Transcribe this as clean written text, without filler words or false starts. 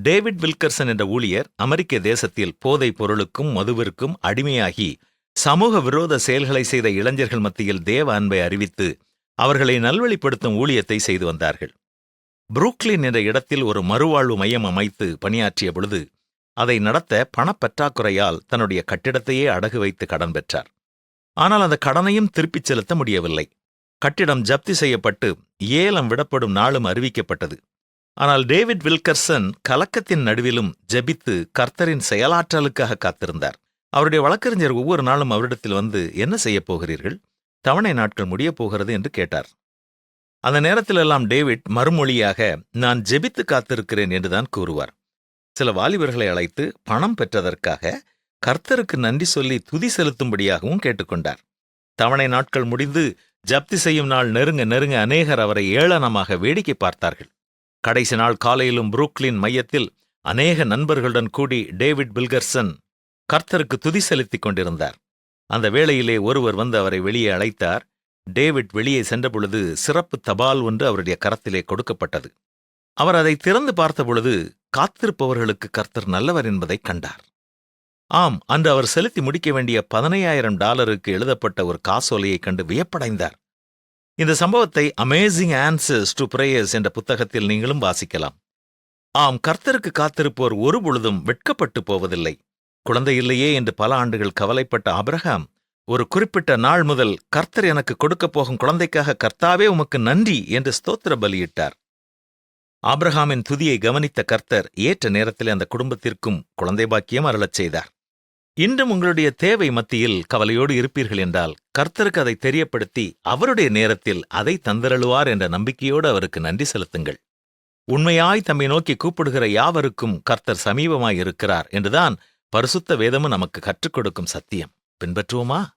David Wilkerson என்ற ஊழியர் அமெரிக்க தேசத்தில் போதைப் பொருளுக்கும் மதுவிற்கும் அடிமையாகி சமூக விரோத செயல்களை செய்த இளைஞர்கள் மத்தியில் தேவ அன்பை அறிவித்து அவர்களை நல்வழிப்படுத்தும் ஊழியத்தை செய்து வந்தார்கள். புரூக்ளின் என்ற இடத்தில் ஒரு மறுவாழ்வு மையம் அமைத்து பணியாற்றிய பொழுது அதை நடத்த பணப்பற்றாக்குறையால் தன்னுடைய கட்டிடத்தையே அடகு வைத்து கடன் பெற்றார். ஆனால் அந்த கடனையும் திருப்பிச் செலுத்த முடியவில்லை. கட்டிடம் ஜப்தி செய்யப்பட்டு ஏலம் விடப்படும் நாளும் அறிவிக்கப்பட்டது. ஆனால் டேவிட் வில்கர்சன் கலக்கத்தின் நடுவிலும் ஜெபித்து கர்த்தரின் செயலாற்றலுக்காக காத்திருந்தார். அவருடைய வழக்கறிஞர் ஒவ்வொரு நாளும் அவரிடத்தில் வந்து, என்ன செய்யப் போகிறீர்கள், தவணை நாட்கள் முடியப் போகிறது என்று கேட்டார். அந்த நேரத்திலெல்லாம் டேவிட் மறுமொழியாக, நான் ஜெபித்து காத்திருக்கிறேன் என்றுதான் கூறுவார். சில வாலிபர்களை அழைத்து பணம் பெற்றதற்காக கர்த்தருக்கு நன்றி சொல்லி துதி செலுத்தும்படியாகவும் கேட்டுக்கொண்டார். தவணை நாட்கள் முடிந்து ஜப்தி செய்யும் நாள் நெருங்க நெருங்க அநேகர் அவரை ஏளனமாக வேடிக்கை பார்த்தார்கள். கடைசி நாள் காலையிலும் புரூக்ளின் மையத்தில் அநேக நண்பர்களுடன் கூடி டேவிட் வில்கர்சன் கர்த்தருக்கு துதி செலுத்திக் கொண்டிருந்தார். அந்த வேளையிலே ஒருவர் வந்து அவரை வெளியே அழைத்தார். டேவிட் வெளியே சென்றபொழுது சிறப்பு தபால் ஒன்று அவருடைய கரத்திலே கொடுக்கப்பட்டது. அவர் அதை திறந்து பார்த்தபொழுது காத்திருப்பவர்களுக்கு கர்த்தர் நல்லவர் என்பதைக் கண்டார். ஆம், அன்று அவர் செலுத்தி முடிக்க வேண்டிய $15,000 எழுதப்பட்ட ஒரு காசோலையைக் கண்டு வியப்படைந்தார். இந்த சம்பவத்தை அமேசிங் ஆன்சர்ஸ் டு பிரேயர்ஸ் என்ற புத்தகத்தில் நீங்களும் வாசிக்கலாம். ஆம், கர்த்தருக்கு காத்திருப்போர் ஒருபொழுதும் வெட்கப்பட்டு போவதில்லை. குழந்தை இல்லையே என்று பல ஆண்டுகள் கவலைப்பட்ட ஆபிரகாம் ஒரு குறிப்பிட்ட நாள் முதல் கர்த்தர் எனக்கு கொடுக்கப் போகும் குழந்தைக்காக கர்த்தாவே உமக்கு நன்றி என்று ஸ்தோத்திர பலியிட்டார். ஆபிரகாமின் துதியை கவனித்த கர்த்தர் ஏற்ற நேரத்தில் அந்த குடும்பத்திற்கும் குழந்தை பாக்கியம் அருளச் செய்தார். இன்றும் உங்களுடைய தேவை மத்தியில் கவலையோடு இருப்பீர்கள் என்றால் கர்த்தருக்கு அதை தெரியப்படுத்தி அவருடைய நேரத்தில் அதை தந்தருளுவார் என்ற நம்பிக்கையோடு அவருக்கு நன்றி செலுத்துங்கள். உண்மையாய் தம்மை நோக்கி கூப்பிடுகிற யாவருக்கும் கர்த்தர் சமீபமாய் இருக்கிறார் என்றுதான் பரிசுத்த வேதமும் நமக்கு கற்றுக் கொடுக்கும் சத்தியம். பின்பற்றுவோமா?